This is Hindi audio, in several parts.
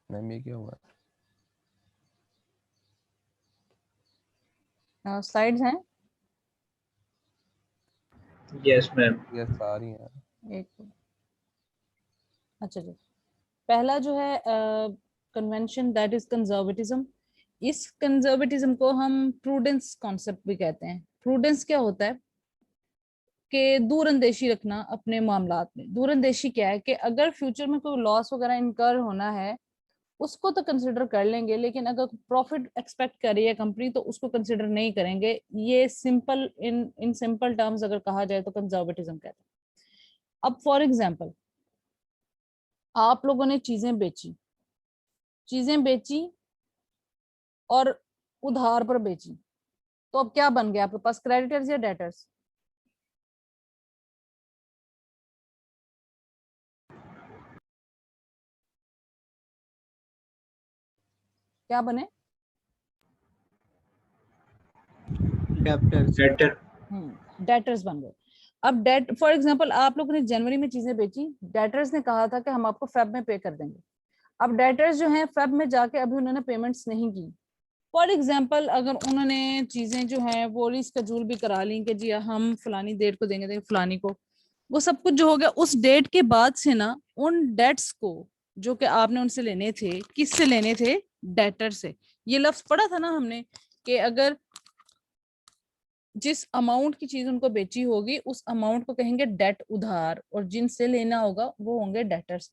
मैम ये क्या हुआ? स्लाइड्स हैं? Yes ma'am. ये सारी हैं। एक, अच्छा जी। पहला जो है कन्वेंशन, दैट इज कंजर्वेटिज्म। इस कंजर्वेटिज्म को हम प्रूडेंस कॉन्सेप्ट भी कहते हैं। प्रूडेंस क्या होता है कि दूरअंदेशी रखना अपने मामलात में। दूरअंदेशी क्या है कि अगर फ्यूचर में कोई लॉस वगैरह इनकर होना है उसको तो कंसिडर कर लेंगे, लेकिन अगर प्रॉफिट एक्सपेक्ट कर रही है कंपनी तो उसको कंसिडर नहीं करेंगे। ये सिंपल इन सिंपल टर्म्स अगर कहा जाए तो कंजर्वेटिज्म कहते हैं। अब फॉर एग्जांपल आप लोगों ने चीजें बेची और उधार पर बेची, तो अब क्या बन गया आपके पास, क्रेडिटर्स या डेटर्स? क्या बने? डेटर। डेटर्स बन गए। अब डेट फॉर एग्जांपल आप लोगों ने जनवरी में चीजें बेची, डेटर्स ने कहा था कि हम आपको फेब में पे कर देंगे। अब डेटर्स जो हैं फेब में जाके अभी उन्होंने पेमेंट्स नहीं की। फॉर एग्जाम्पल अगर उन्होंने चीजें जो है वो रिस्केड्यूल भी करा ली कि जी हम फलानी डेट को देंगे फलानी को, वो सब कुछ जो हो गया उस डेट के बाद से ना, उन डेट्स को जो कि आपने उनसे लेने थे, किससे लेने थे? डेटर से। ये लफ्ज पढ़ा था ना हमने कि अगर जिस अमाउंट की चीज उनको बेची होगी उस अमाउंट को कहेंगे डेट, उधार, और जिनसे लेना होगा वो होंगे डेटर्स।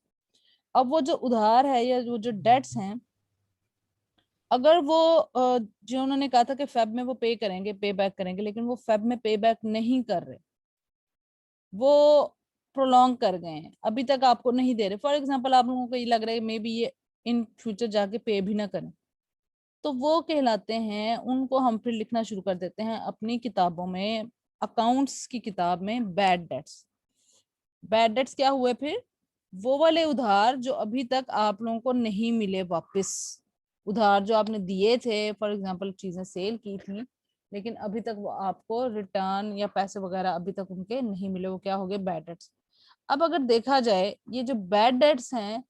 अब वो जो उधार है या वो जो डेट्स हैं, अगर वो जो उन्होंने कहा था कि फेब में वो पे करेंगे, पे बैक करेंगे, लेकिन वो फेब में पे बैक नहीं कर रहे, वो प्रोलॉन्ग कर गए हैं, अभी तक आपको नहीं दे रहे। फॉर एग्जांपल आप लोगों को ये लग रहा है मे बी ये इन फ्यूचर जाके पे भी ना करें, तो वो कहलाते हैं, उनको हम फिर लिखना शुरू कर देते हैं अपनी किताबों में, अकाउंट्स की किताब में, बैड डेट्स। बैड डेट्स क्या हुए फिर? वो वाले उधार जो अभी तक आप लोगों को नहीं मिले वापस, उधार जो आपने दिए थे, फॉर एग्जांपल चीजें सेल की थी लेकिन अभी तक वो आपको रिटर्न या पैसे वगैरह अभी तक उनके नहीं मिले, वो क्या हो गए? Bad debts. अब अगर देखा जाए ये जो बैड डेट्स हैं,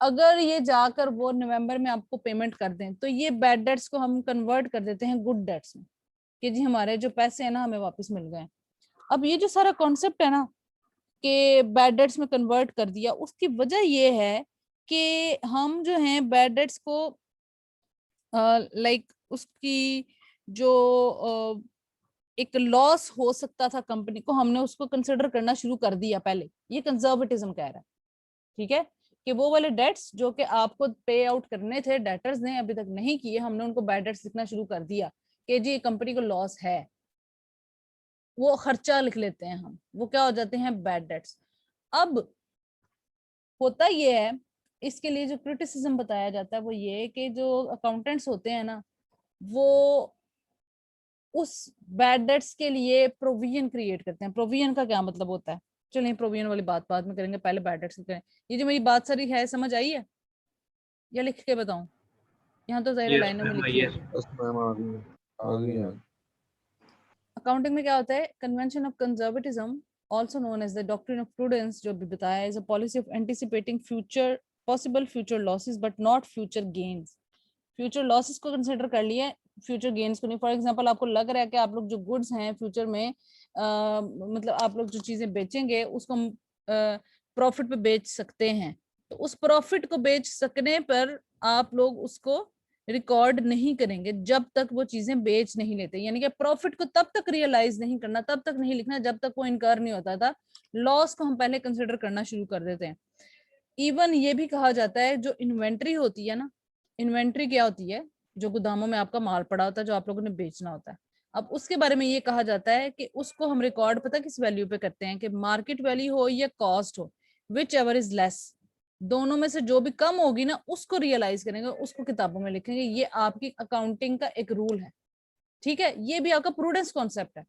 अगर ये जाकर वो नवंबर में आपको पेमेंट कर दें तो ये बैड डेट्स को हम कन्वर्ट कर देते हैं गुड डेट्स में, कि जी हमारे जो पैसे हैं ना हमें वापस मिल गए। अब ये जो सारा कॉन्सेप्ट है ना कि बैड डेट्स में कन्वर्ट कर दिया, उसकी वजह ये है कि हम जो हैं बैड डेट्स को लाइक उसकी जो एक लॉस हो सकता था कंपनी को, हमने उसको कंसिडर करना शुरू कर दिया पहले। ये कंजर्वेटिज्म कह रहा है, ठीक है, कि वो वाले डेट्स जो कि आपको पे आउट करने थे, डेटर्स ने अभी तक नहीं किए, हमने उनको बैड डेट्स लिखना शुरू कर दिया कि जी कंपनी को लॉस है, वो खर्चा लिख लेते हैं हम, वो क्या हो जाते हैं? Bad debts. अब होता ये है, इसके लिए जो क्रिटिसिज्म बताया जाता है वो ये कि जो अकाउंटेंट्स होते हैं ना, वो उस बैड डेट्स के लिए प्रोविजन क्रिएट करते हैं। प्रोविजन का क्या मतलब होता है? चलिए प्रोविजन वाली बात बाद में करेंगे, पहले बैड डेट्स की करें। ये जो मेरी बात सारी है समझ आई है या लिख के बताऊं? यहाँ तो ज़ाहिर यस लाइनों में मैम, लिखी यस। होगी। बस मैम आ गई। आ गई मैम। अकाउंटिंग में क्या होता है? Convention of conservatism also known as the doctrine of prudence, जो भी बताया, is a policy of anticipating future possible future losses but not future gains. Future losses को कंसिडर कर लिए, फ्यूचर गेन्स को नहीं। फॉर एग्जांपल आपको लग रहा है कि आप लोग जो गुड्स हैं फ्यूचर में मतलब आप लोग जो चीजें बेचेंगे उसको प्रॉफिट पे बेच सकते हैं, तो उस प्रॉफिट को बेच सकने पर आप लोग उसको रिकॉर्ड नहीं करेंगे जब तक वो चीजें बेच नहीं लेते। यानी कि प्रॉफिट को तब तक रियलाइज नहीं करना, तब तक नहीं लिखना जब तक वो इनकार नहीं होता था। लॉस को हम पहले कंसिडर करना शुरू कर देते हैं। इवन ये भी कहा जाता है जो इन्वेंट्री होती है ना, इन्वेंट्री क्या होती है? जो गोदामों में आपका माल पड़ा होता है जो आप लोगों ने बेचना होता है। अब उसके बारे में ये कहा जाता है कि उसको हम रिकॉर्ड पता किस वैल्यू पे करते हैं, कि मार्केट वैल्यू हो या कॉस्ट हो, विच एवर इज लेस, दोनों में से जो भी कम होगी ना उसको रियलाइज करेंगे, उसको किताबों में लिखेंगे। ये आपकी अकाउंटिंग का एक रूल है, ठीक है। ये भी आपका प्रूडेंस कॉन्सेप्ट है,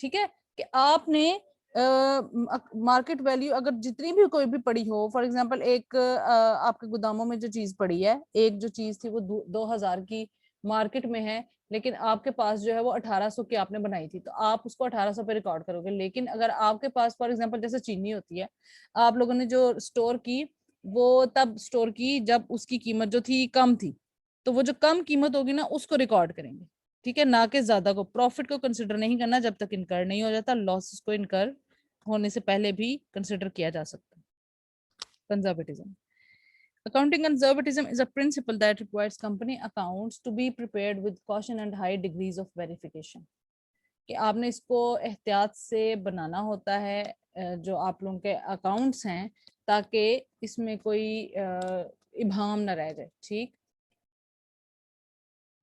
ठीक है, कि आपने मार्केट वैल्यू अगर जितनी भी कोई भी पड़ी हो, फॉर एग्जांपल एक आपके गोदामों में जो चीज पड़ी है, एक जो चीज थी वो 2000 की मार्केट में है, लेकिन आपके पास जो है वो 1800 की आपने बनाई थी, तो आप उसको 1800 पे रिकॉर्ड करोगे। लेकिन अगर आपके पास फॉर एग्जांपल जैसे चीनी होती है, आप लोगों ने जो स्टोर की वो तब स्टोर की जब उसकी कीमत जो थी कम थी, तो वो जो कम कीमत होगी ना उसको रिकॉर्ड करेंगे, ठीक है, ना कि ज्यादा को। प्रॉफिट को कंसिडर नहीं करना जब तक इनकर नहीं हो जाता, लॉसेस को इनकर होने से पहले भी कंसिडर किया जा सकता है। Conservatism, accounting conservatism is a principle that requires company accounts to be prepared with caution and high degrees of verification, कि आपने इसको एहतियात से बनाना होता है जो आप लोगों के अकाउंट्स हैं, ताकि इसमें कोई इबाम ना रह जाए, ठीक।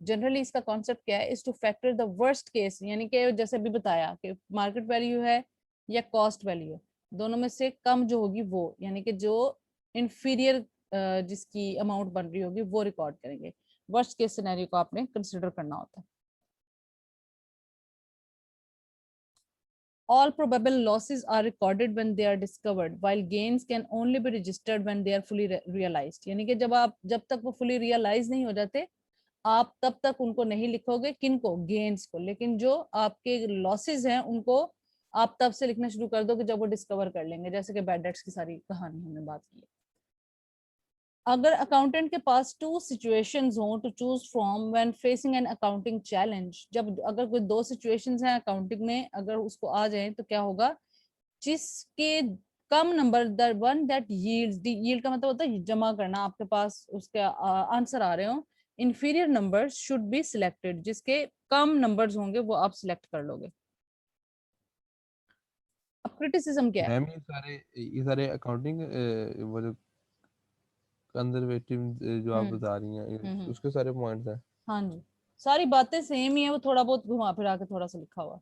जनरली इसका कॉन्सेप्ट क्या है, is two factor the worst case, यानी कि जैसे अभी बताया कि मार्केट वैल्यू है या कॉस्ट वैल्यू है, दोनों में से कम जो होगी वो, यानी कि जो इंफीरियर जिसकी अमाउंट बन रही होगी वो रिकॉर्ड करेंगे। वर्स्ट केस सिनेरियो को आपने कंसिडर करना होता है। All probable losses are recorded when they are discovered, while gains can only be registered when they are fully realized, यानी कि जब तक वो fully realize नहीं हो जाते, आप तब तक उनको नहीं लिखोगे, किनको, गेन्स को, लेकिन जो आपके लॉसेस हैं उनको आप तब से लिखना शुरू कर दोगे जब वो डिस्कवर कर लेंगे, जैसे कि बैड डेट्स की सारी कहानी हमने बात की। अगर अकाउंटेंट के पास टू सिचुएशंस हो to choose from when facing an accounting challenge, जब अगर कोई दो सिचुएशंस हैं अकाउंटिंग में, अगर उसको आ जाए तो क्या होगा, जिसके कम number the one that yields, yield का मतलब होता है जमा करना, आपके पास उसके आंसर आ रहे हो, inferior numbers should be selected, जिसके कम नंबर्स होंगे वो आप सिलेक्ट कर लोगे। अब क्रिटिसिज्म क्या है? मैम ये सारे अकाउंटिंग वो जो कंजर्वेटिव जो आप हम्म बता रही हैं हम्म। उसके सारे पॉइंट्स हैं। हाँ जी, सारी बातें सेम ही है, वो थोड़ा बहुत घुमा फिरा के थोड़ा सा लिखा हुआ।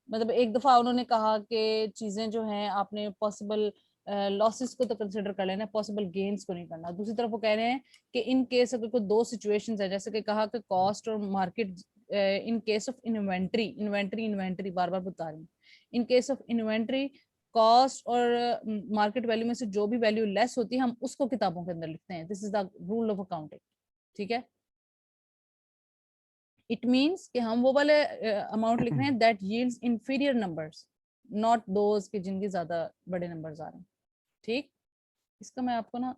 मतलब एक दफा उन्होंने कहा कि चीजें जो हैं आपने पॉसिबल लॉसेस को तो कंसिडर कर लेना, पॉसिबल गेन्स को नहीं करना। दूसरी तरफ वो कह रहे हैं कि इन केस अगर कोई दो सिचुएशंस है, जैसे कि कहा कि कॉस्ट और market, in case of inventory, inventory बार बार बता रही हूँ, in case of inventory cost और मार्केट वैल्यू में से जो भी वैल्यू लेस होती है हम उसको किताबों के अंदर लिखते हैं। This is the rule of accounting, ठीक है। इट मीन्स कि हम वो वाले अमाउंट लिख रहे हैं that yields inferior numbers, not those के जिनके ज्यादा बड़े नंबर्स आ रहे हैं, ठीक। इसका मैं आपको ना